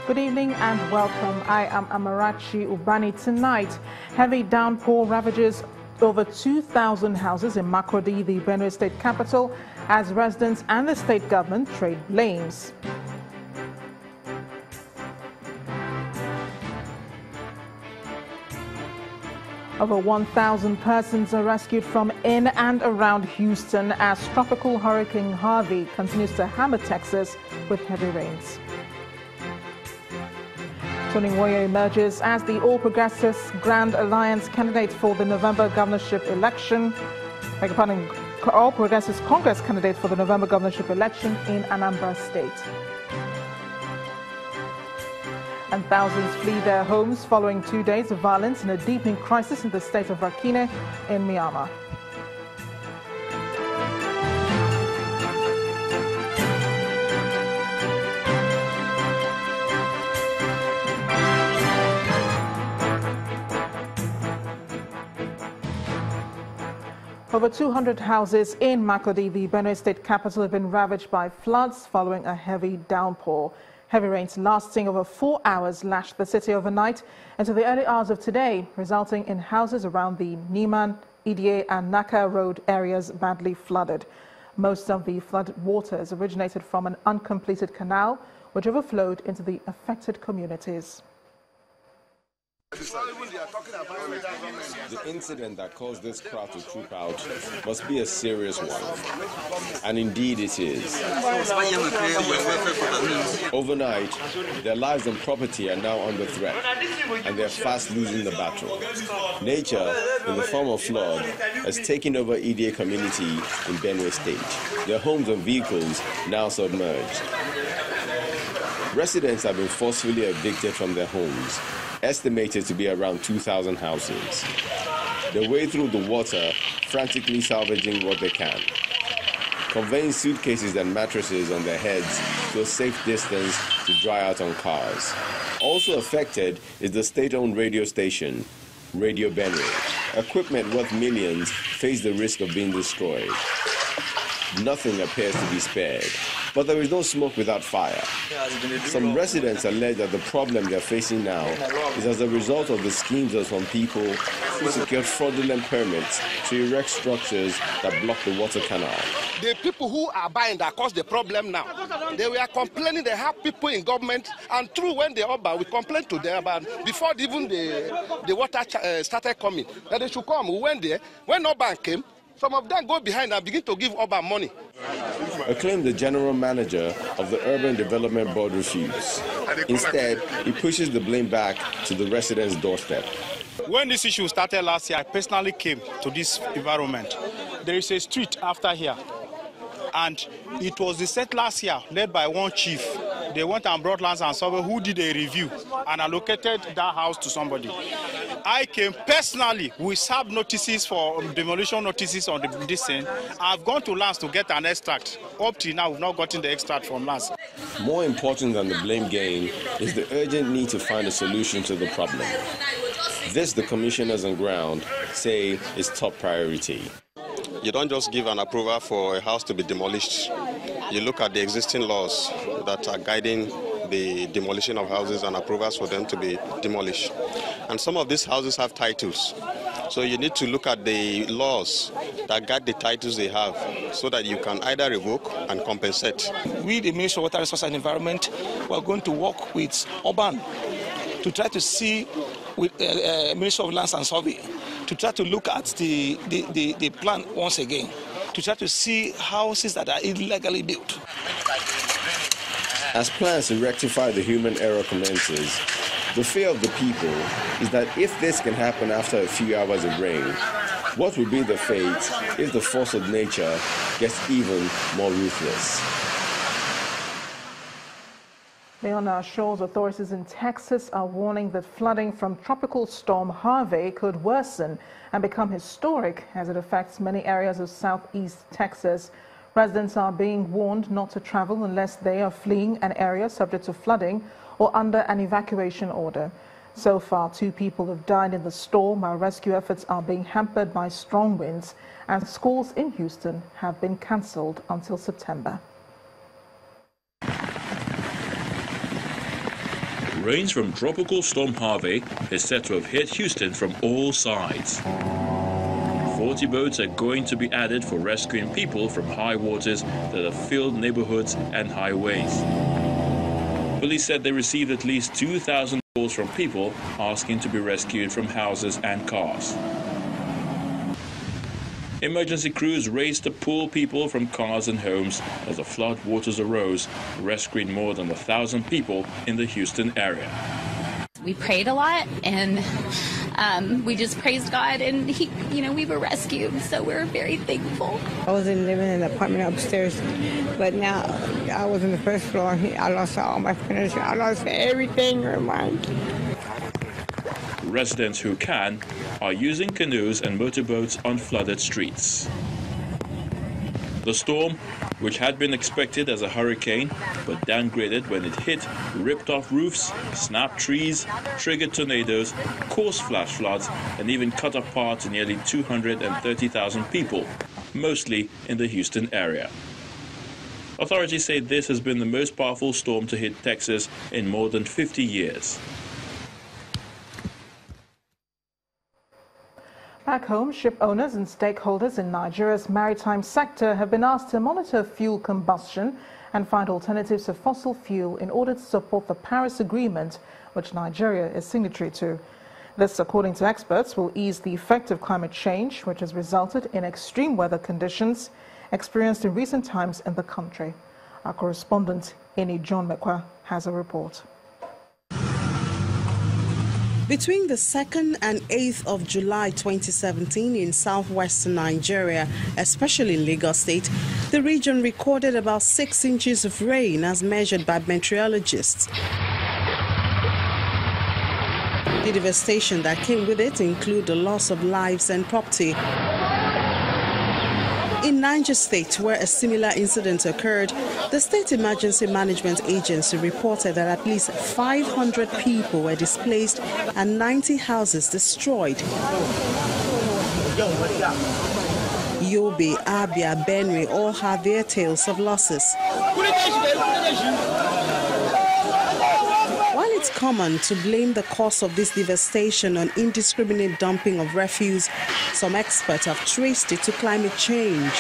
Good evening and welcome. I am Amarachi Ubani. Tonight, heavy downpour ravages over 2,000 houses in Makati, the Benue state capital, as residents and the state government trade blames. Over 1,000 persons are rescued from in and around Houston as tropical hurricane Harvey continues to hammer Texas with heavy rains. Nwoye emerges as the All Progressives Grand Alliance candidate for the November governorship election. All Progressives Congress candidate for the November governorship election in Anambra State. And thousands flee their homes following 2 days of violence and a deepening crisis in the state of Rakhine in Myanmar. Over 200 houses in Makati, the Benue state capital, have been ravaged by floods following a heavy downpour. Heavy rains lasting over 4 hours lashed the city overnight into the early hours of today, resulting in houses around the Niman, Idie and Naka Road areas badly flooded. Most of the flood waters originated from an uncompleted canal, which overflowed into the affected communities. The incident that caused this crowd to troop out must be a serious one, and indeed it is. Overnight, their lives and property are now under threat, and they're fast losing the battle. Nature, in the form of flood, has taken over Idie community in Benue State. Their homes and vehicles now submerged. Residents have been forcefully evicted from their homes, estimated to be around 2,000 houses. They wade through the water, frantically salvaging what they can, conveying suitcases and mattresses on their heads to a safe distance to dry out on cars. Also affected is the state-owned radio station, Radio Benue. Equipment worth millions face the risk of being destroyed. Nothing appears to be spared. But there is no smoke without fire. Some residents allege that the problem they're facing now is as a result of the schemes of some people who secured fraudulent permits to erect structures that block the water canal. The people who are buying that cause the problem now, they were complaining. They have people in government, and through when they all buy, we complained to them about before even the water started coming, that they should come. We went there. When Oban came, some of them go behind and begin to give Oban money. A claim the general manager of the Urban Development Board refused. Instead, he pushes the blame back to the residents' doorstep. When this issue started last year, I personally came to this environment. There is a street after here, and it was the set last year led by one chief. They went and brought lands and survey who did a review and allocated that house to somebody. I came personally. We served notices for demolition notices on this scene. I've gone to lands to get an extract. Up till now, we've not gotten the extract from lands. More important than the blame game is the urgent need to find a solution to the problem. This, the commissioners on ground say, is top priority. You don't just give an approval for a house to be demolished. You look at the existing laws that are guiding the demolition of houses and approvals for them to be demolished. And some of these houses have titles. So you need to look at the laws that guide the titles they have so that you can either revoke and compensate. We, the Ministry of Water Resources and Environment, we are going to work with Urban to try to see with Ministry of Lands and Survey to try to look at the plan once again, to try to see houses that are illegally built. As plans to rectify the human error commences, the fear of the people is that if this can happen after a few hours of rain, what will be the fate if the force of nature gets even more ruthless? On our shores, authorities in Texas are warning that flooding from tropical storm Harvey could worsen and become historic as it affects many areas of southeast Texas. Residents are being warned not to travel unless they are fleeing an area subject to flooding or under an evacuation order. So far, 2 people have died in the storm, while rescue efforts are being hampered by strong winds, and schools in Houston have been cancelled until September. Rains from Tropical Storm Harvey is set to have hit Houston from all sides. 40 boats are going to be added for rescuing people from high waters that have filled neighborhoods and highways. Police said they received at least 2,000 calls from people asking to be rescued from houses and cars. Emergency crews raced to pull people from cars and homes as the flood waters arose, rescuing more than 1,000 people in the Houston area. We prayed a lot, and we just praised God, and we were rescued, so we're very thankful. I was living in an apartment upstairs, but now I was in the first floor. I lost all my furniture. I lost everything in mine. Residents who can are using canoes and motorboats on flooded streets. The storm, which had been expected as a hurricane but downgraded when it hit, ripped off roofs, snapped trees, triggered tornadoes, caused flash floods, and even cut apart nearly 230,000 people, mostly in the Houston area. Authorities say this has been the most powerful storm to hit Texas in more than 50 years. Back home, ship owners and stakeholders in Nigeria's maritime sector have been asked to monitor fuel combustion and find alternatives to fossil fuel in order to support the Paris Agreement, which Nigeria is signatory to. This, according to experts, will ease the effect of climate change, which has resulted in extreme weather conditions experienced in recent times in the country. Our correspondent, Nwoye, has a report. Between the 2nd and 8th of July 2017 in southwestern Nigeria, especially in Lagos State, the region recorded about 6 inches of rain as measured by meteorologists. The devastation that came with it include the loss of lives and property. In Niger State, where a similar incident occurred, the State Emergency Management Agency reported that at least 500 people were displaced and 90 houses destroyed. Yobe, Abia, Benue all had their tales of losses. While it's common to blame the cause of this devastation on indiscriminate dumping of refuse, some experts have traced it to climate change.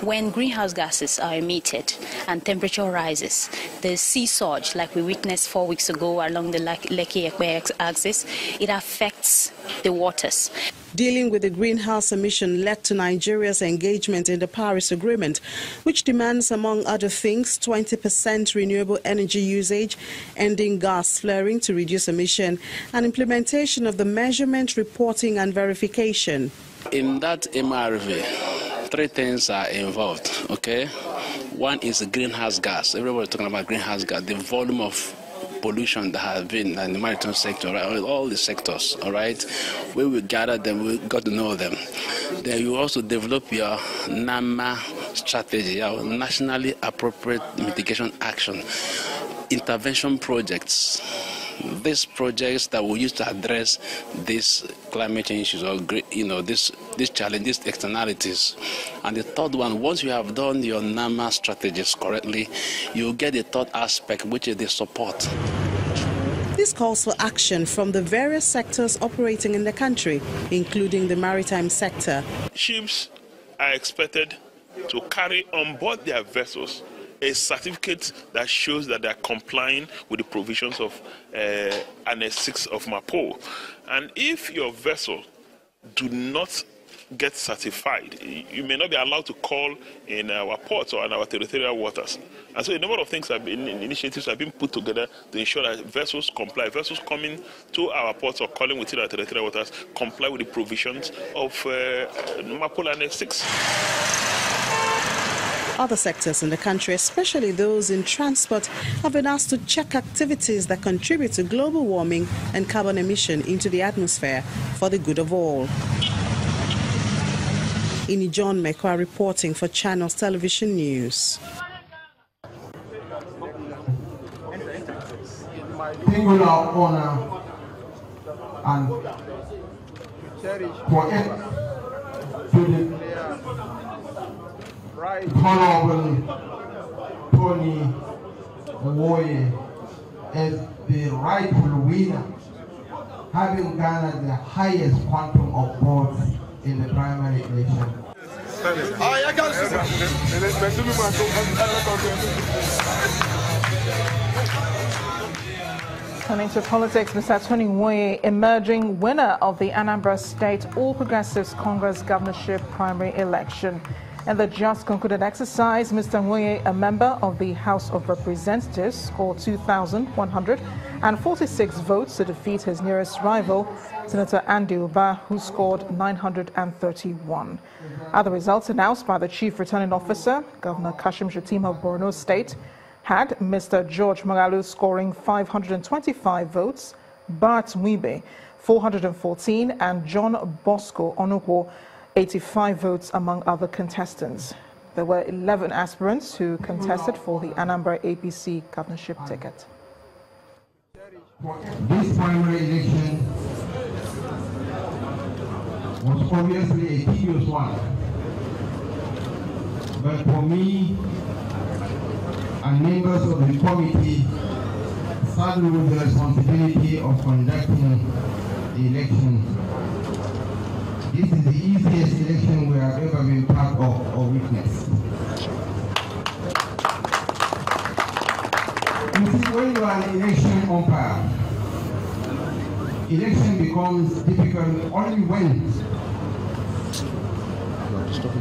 When greenhouse gases are emitted and temperature rises, the sea surge, like we witnessed 4 weeks ago along the Lekki-Ekpe axis, it affects the waters. Dealing with the greenhouse emission led to Nigeria's engagement in the Paris Agreement, which demands, among other things, 20% renewable energy usage, ending gas flaring to reduce emission, and implementation of the measurement, reporting and verification. In that MRV, 3 things are involved, okay? One is the greenhouse gas. Everybody's talking about greenhouse gas, the volume of pollution that has been in the maritime sector, right? All the sectors, all right? When we gather them, we got to know them. Then you also develop your NAMA strategy, your nationally appropriate mitigation action, intervention projects. These projects that we use to address these climate change issues, or this challenge, these externalities. And the third one, once you have done your NAMA strategies correctly, you get the third aspect, which is the support. This calls for action from the various sectors operating in the country, including the maritime sector. Ships are expected to carry on board their vessels a certificate that shows that they are complying with the provisions of Annex 6 of MAPO. And if your vessel do not get certified, you may not be allowed to call in our ports or in our territorial waters. And so a number of things have been, initiatives have been put together to ensure that vessels comply. Vessels coming to our ports or calling within our territorial waters comply with the provisions of MAPO Annex 6. Other sectors in the country, especially those in transport, have been asked to check activities that contribute to global warming and carbon emission into the atmosphere for the good of all. Nwoye reporting for Channels Television News. Singular honor and poet to the Honorable Tony Nwoye as the rightful winner, having garnered the highest quantum of votes in the primary election. Turning to politics, Mr. Nwoye, emerging winner of the Anambra State All Progressives Congress governorship primary election. In the just concluded exercise, Mr. Nwoye, a member of the House of Representatives, scored 2,146 votes to defeat his nearest rival, Senator Andy Uba, who scored 931. Other results announced by the Chief Returning Officer, Governor Kashim Shettima of Borno State, had Mr. George Magalu scoring 525 votes, Bart Mwibe 414, and John Bosco Onukwo 85 votes among other contestants. There were 11 aspirants who contested for the Anambra APC governorship ticket. This primary election was obviously a tedious one, but for me and members of the committee saddled with the responsibility of conducting the election. This is the easiest election we have ever been part of or witnessed. You see, when you are an election umpire, election becomes difficult only when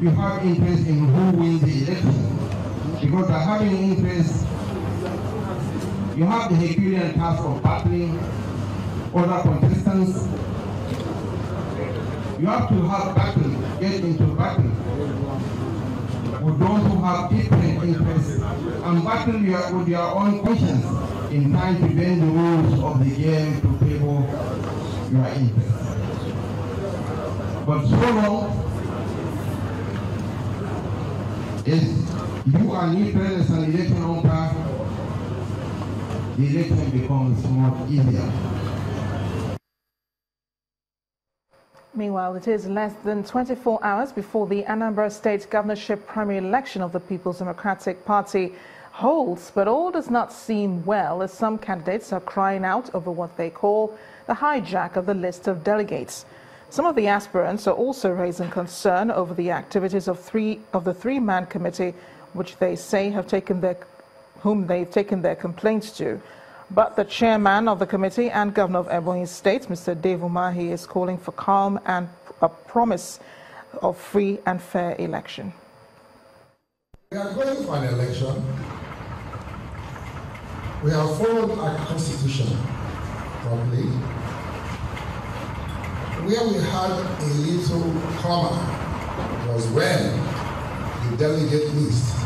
you have interest in who wins the election. Because by having interest, you have the Herculean task of battling other contestants. You have to have battle, get into battle with those who have different interests and battle with your own conscience in trying to bend the rules of the game to favor your interests. But so long as you are neutral as an election umpire, the election becomes much easier. Meanwhile, it is less than 24 hours before the Anambra State governorship primary election of the People's Democratic Party holds, but all does not seem well as some candidates are crying out over what they call the hijack of the list of delegates. Some of the aspirants are also raising concern over the activities of the three-man committee, which they say whom they've taken their complaints to. But the chairman of the committee and governor of Ebonyi State, Mr. Dave Umahi, is calling for calm and a promise of free and fair election. We are going for an election. We have followed our constitution properly. Where we had a little comma was when the delegate list,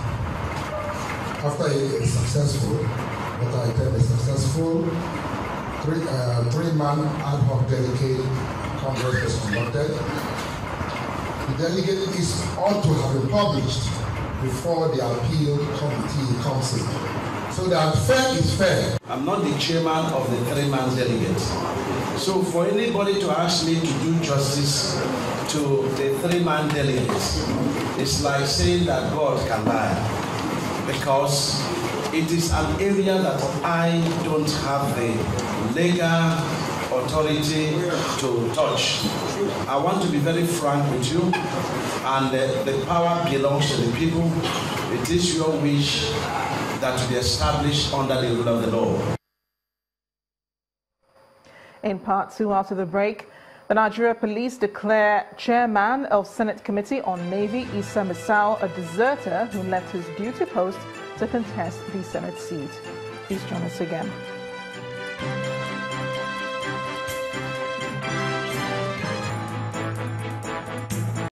after a successful, what I term a successful three-man ad hoc delegate congress was conducted, the delegate list ought to have been published before the appeal committee comes in. So that fair is fair. I'm not the chairman of the three-man delegate. So for anybody to ask me to do justice to the three-man delegates, it's like saying that God can lie. Because it is an area that I don't have the legal authority to touch. I want to be very frank with you, and the power belongs to the people. It is your wish that to be established under the rule of the law. In part two, after the break, the Nigeria Police declare chairman of Senate Committee on Navy, Issa Misau, a deserter who left his duty post to contest the Senate seat. Please join us again.